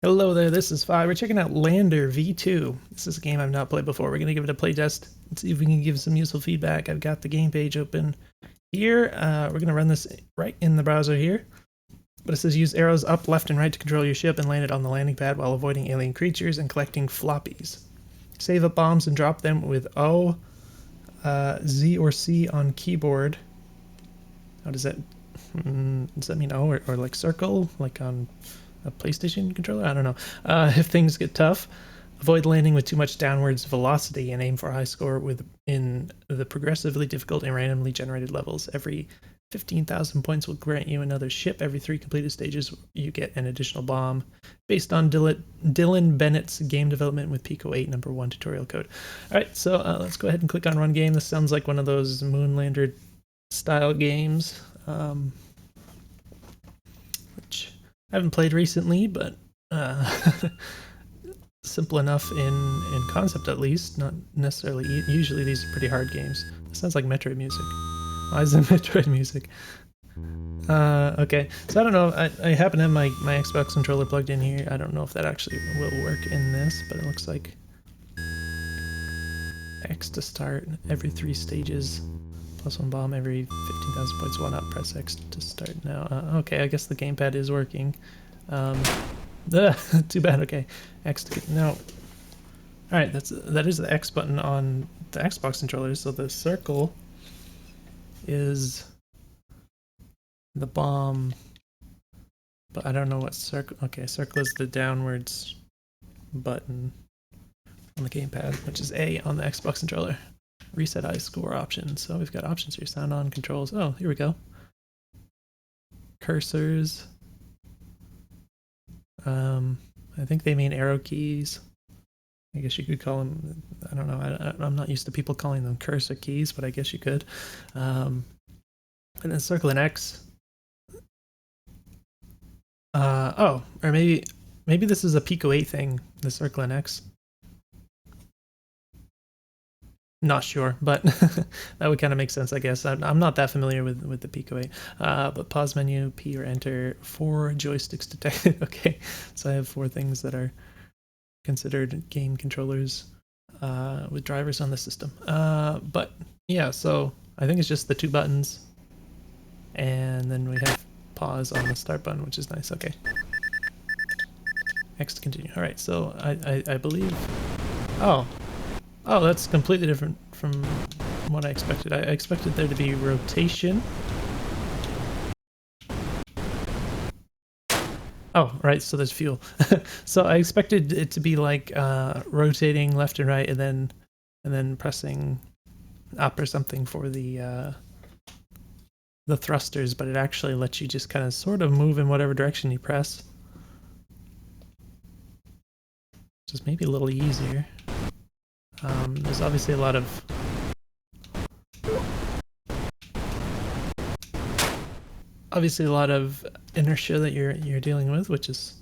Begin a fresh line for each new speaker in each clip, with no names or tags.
Hello there, this is Fi. We're checking out Lander V2. This is a game I've not played before. We're going to give it a playtest and see if we can give some useful feedback. I've got the game page open here. We're going to run this right in the browser here. But it says use arrows up, left, and right to control your ship and land it on the landing pad while avoiding alien creatures and collecting floppies. Save up bombs and drop them with O, Z, or C on keyboard. How does that... does that mean O or like circle? Like on a PlayStation controller? I don't know. If things get tough, avoid landing with too much downwards velocity and aim for a high score in the progressively difficult and randomly generated levels. Every 15,000 points will grant you another ship. Every 3 completed stages, you get an additional bomb. Based on Dylan Bennett's game development with Pico 8 number 1 tutorial code. All right, so let's go ahead and click on Run Game. This sounds like one of those Moonlander style games, which I haven't played recently, but simple enough in concept at least, not necessarily. Usually these are pretty hard games. It sounds like Metroid music. Why is it Metroid music? Okay, so I don't know. I happen to have my Xbox controller plugged in here. I don't know if that actually will work in this, but it looks like X to start every 3 stages. Plus 1 bomb every 15,000 points. 1 up. Press X to start now. Okay, I guess the gamepad is working. Too bad. Okay, X to get no. All right, that is the X button on the Xbox controller. So the circle is the bomb, but I don't know what circle. Okay, circle is the downwards button on the gamepad, which is A on the Xbox controller. Reset high score options. So we've got options here. Sound on, controls. Oh, here we go. Cursors. I think they mean arrow keys. I guess you could call them, I don't know, I'm not used to people calling them cursor keys, but I guess you could. And then circle and X. Oh, or maybe this is a Pico 8 thing, the circle and X. Not sure, but that would kind of make sense, I guess. I'm not that familiar with the Pico 8. But pause menu, P or enter, 4 joysticks detected. Okay, so I have 4 things that are considered game controllers with drivers on the system. But yeah, so I think it's just the 2 buttons, and then we have pause on the start button, which is nice. Okay, X to continue. All right, so I believe. Oh, that's completely different from what I expected. I expected there to be rotation. Oh, right, so there's fuel. So I expected it to be like rotating left and right, and then pressing up or something for the thrusters, but it actually lets you just kind of sort of move in whatever direction you press. Just maybe a little easier. There's obviously a lot of inertia that you're dealing with, which is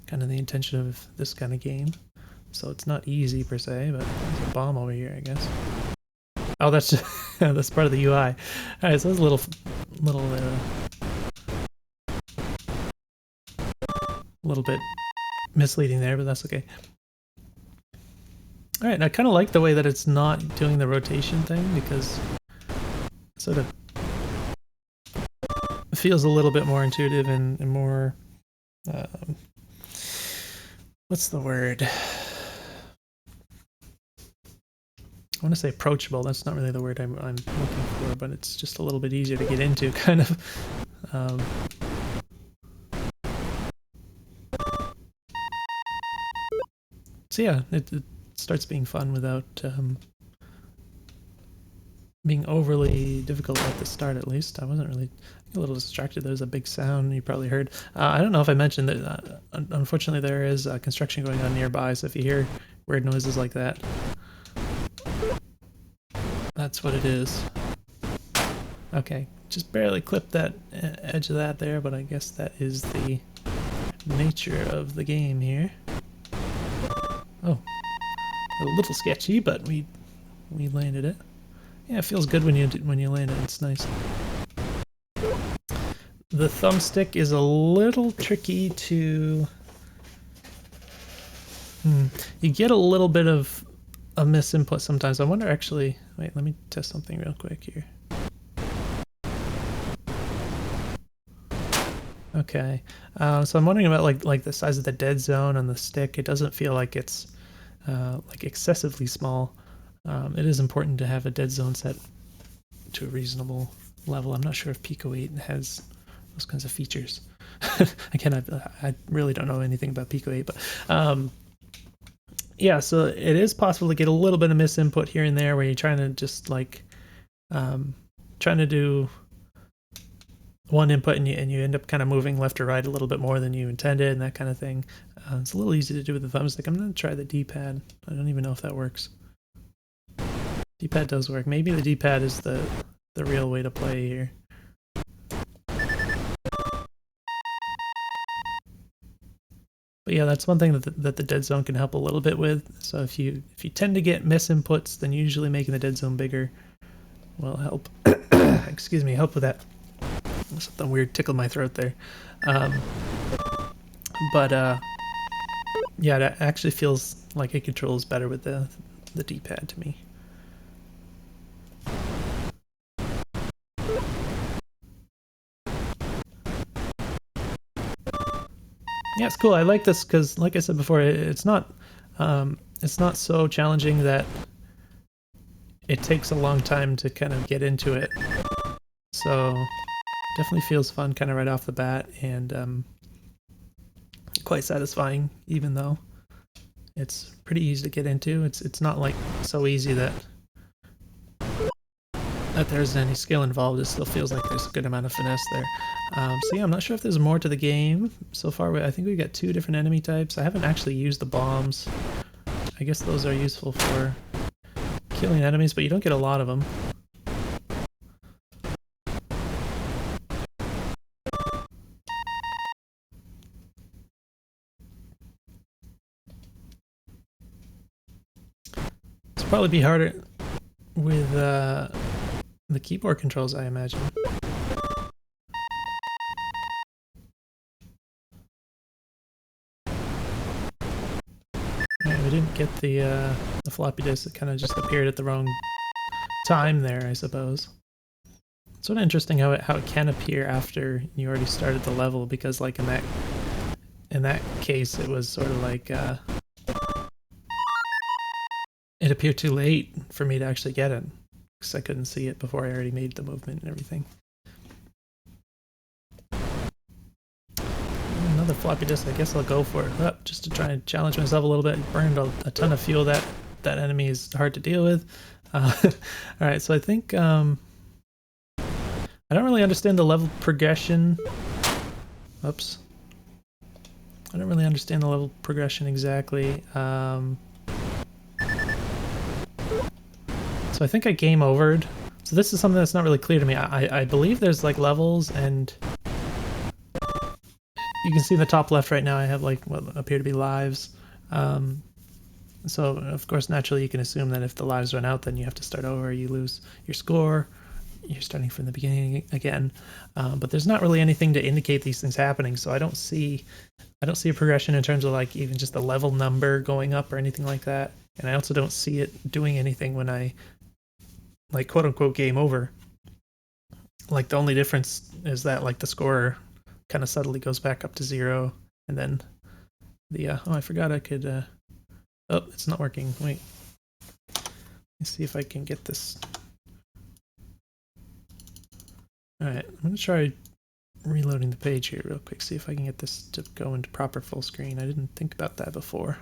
kind of the intention of this kind of game. So it's not easy per se, but there's a bomb over here, I guess. Oh, that's just, that's part of the UI. All right, so that's a little bit misleading there, but that's okay. All right, I kind of like the way that it's not doing the rotation thing, because it sort of feels a little bit more intuitive and more, what's the word? I want to say approachable. That's not really the word I'm looking for, but it's just a little bit easier to get into, kind of. So yeah, it starts being fun without being overly difficult at the start, at least. I wasn't really a little distracted. There's a big sound you probably heard. I don't know if I mentioned that, unfortunately, there is construction going on nearby, so if you hear weird noises like that, that's what it is. Okay, just barely clipped that edge of that there, but I guess that is the nature of the game here. Oh, a little sketchy, but we landed it. Yeah, it feels good when you land it. It's nice. The thumbstick is a little tricky to You get a little bit of a misinput sometimes. I wonder actually, wait, let me test something real quick here. Okay, so I'm wondering about like the size of the dead zone on the stick. It doesn't feel like it's like excessively small. It is important to have a dead zone set to a reasonable level. I'm not sure if Pico 8 has those kinds of features. Again, I really don't know anything about Pico 8, but yeah, so it is possible to get a little bit of misinput here and there where you're trying to just like trying to do one input and you end up kind of moving left or right a little bit more than you intended and that kind of thing. It's a little easy to do with the thumbstick. I'm going to try the D-pad. I don't even know if that works. D-pad does work. Maybe the D-pad is the real way to play here. But yeah, that's one thing that the dead zone can help a little bit with. So if you tend to get misinputs, then usually making the dead zone bigger will help. Excuse me, help with that. Something weird tickled my throat there. But yeah, it actually feels like it controls better with the D-pad to me. Yeah, it's cool. I like this because, like I said before, it's not so challenging that it takes a long time to kind of get into it. So definitely feels fun kind of right off the bat, and quite satisfying, even though it's pretty easy to get into. It's not like so easy that there's any skill involved. It still feels like there's a good amount of finesse there. So yeah, I'm not sure if there's more to the game. So far, I think we got 2 different enemy types. I haven't actually used the bombs. I guess those are useful for killing enemies, but you don't get a lot of them. It's probably be harder with the keyboard controls, I imagine. Right, we didn't get the floppy disk. It kind of just appeared at the wrong time there, I suppose. It's sort of interesting how it can appear after you already started the level, because like in that case, it was sort of like it appeared too late for me to actually get it, because I couldn't see it before I already made the movement and everything. Another floppy disk. I guess I'll go for it, just to try and challenge myself a little bit. Burned a ton of fuel. That enemy is hard to deal with. All right, so I think I don't really understand the level progression. Oops. I don't really understand the level progression exactly. So I think I game overed. So this is something that's not really clear to me. I believe there's like levels, and you can see in the top left right now I have like what appear to be lives. So of course naturally you can assume that if the lives run out, then you have to start over, you lose your score, you're starting from the beginning again. But there's not really anything to indicate these things happening, so I don't see a progression in terms of like even just the level number going up or anything like that. And I also don't see it doing anything when I like quote unquote game over. Like the only difference is that like the score kind of subtly goes back up to 0, and then the oh, I forgot I could oh, it's not working. Wait, let's see if I can get this. All right, I'm gonna try reloading the page here real quick, see if I can get this to go into proper full screen. I didn't think about that before.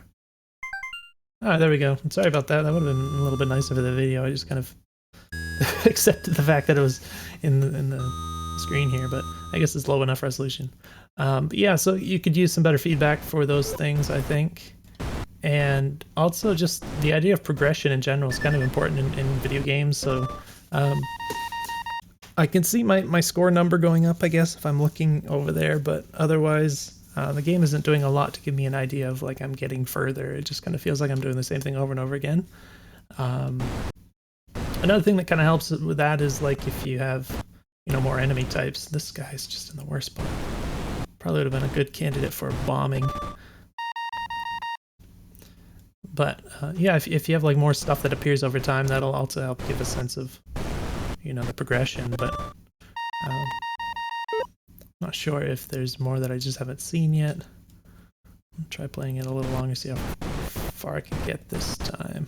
Ah, there we go. I'm sorry about that. That would have been a little bit nicer for the video. I just kind of accepted the fact that it was in the screen here, but I guess it's low enough resolution. But yeah, so you could use some better feedback for those things, I think. And also just the idea of progression in general is kind of important in video games. So I can see my score number going up, I guess, if I'm looking over there, but otherwise the game isn't doing a lot to give me an idea of like I'm getting further. It just kind of feels like I'm doing the same thing over and over again. Another thing that kind of helps with that is like if you have, you know, more enemy types. This guy's just in the worst spot. Probably would have been a good candidate for bombing. But yeah, if you have like more stuff that appears over time, that'll also help give a sense of, you know, the progression. But not sure if there's more that I just haven't seen yet. I'll try playing it a little longer, see how far I can get this time.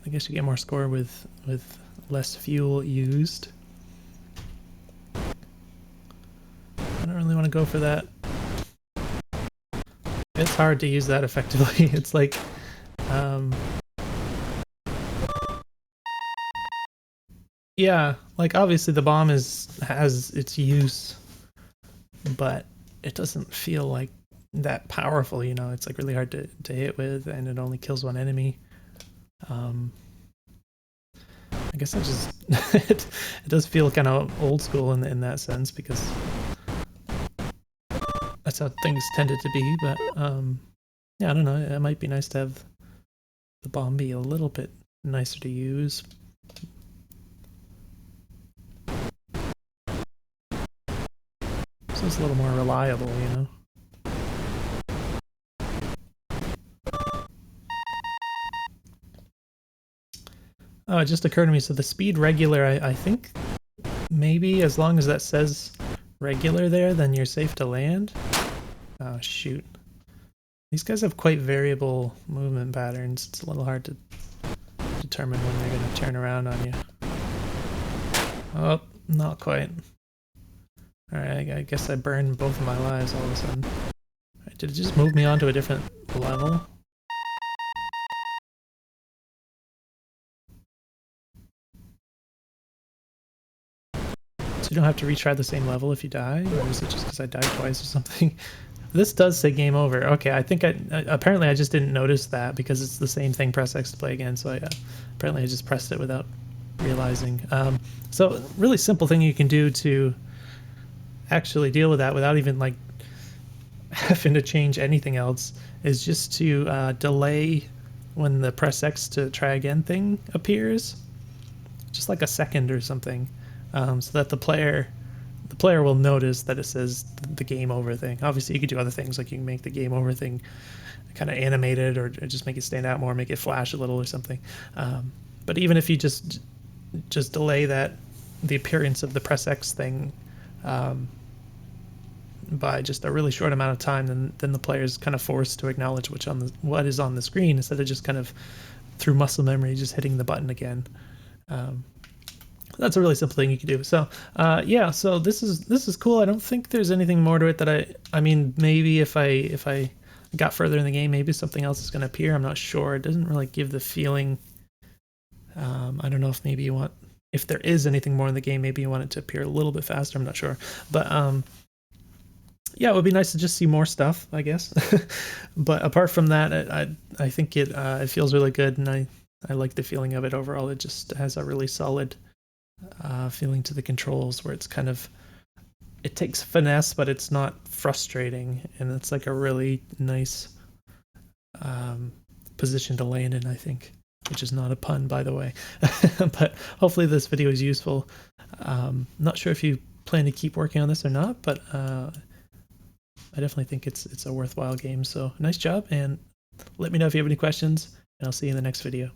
I guess you get more score with less fuel used. I don't really want to go for that. It's hard to use that effectively. It's like, yeah, like obviously the bomb has its use, but it doesn't feel like that powerful, you know. It's like really hard to hit with, and it only kills one enemy. I guess I just it does feel kind of old school in that sense, because that's how things tended to be. But yeah, I don't know. It might be nice to have the bomb be a little bit nicer to use. So it's a little more reliable, you know. Oh, it just occurred to me. So the speed regular, I think maybe as long as that says regular there, then you're safe to land. Oh, shoot. These guys have quite variable movement patterns. It's a little hard to determine when they're going to turn around on you. Oh, not quite. Alright, I guess I burned both of my lives all of a sudden. Right, did it just move me on to a different level? So you don't have to retry the same level if you die? Or is it just because I died twice or something? This does say game over. Okay, I think apparently I just didn't notice that because it's the same thing, press X to play again, so apparently I just pressed it without realizing. So really simple thing you can do to actually deal with that without even like having to change anything else is just to delay when the press X to try again thing appears, just like a second or something, so that the player will notice that it says the game over thing. Obviously you could do other things, like you can make the game over thing kind of animated, or just make it stand out more, make it flash a little or something. But even if you just delay the appearance of the press X thing by just a really short amount of time, then the player is kind of forced to acknowledge what is on the screen, instead of just kind of through muscle memory just hitting the button again. That's a really simple thing you can do. So yeah, so this is cool. I don't think there's anything more to it that I mean, maybe if I got further in the game, maybe something else is going to appear. I'm not sure. It doesn't really give the feeling. I don't know if maybe if there is anything more in the game, maybe you want it to appear a little bit faster. I'm not sure. But yeah, it would be nice to just see more stuff, I guess. But apart from that, I think it feels really good, and I like the feeling of it overall. It just has a really solid feeling to the controls, where it's kind of, it takes finesse, but it's not frustrating, and it's like a really nice position to land in, I think, which is not a pun, by the way. But hopefully this video is useful. Not sure if you plan to keep working on this or not, but I definitely think it's a worthwhile game. So nice job, and let me know if you have any questions, and I'll see you in the next video.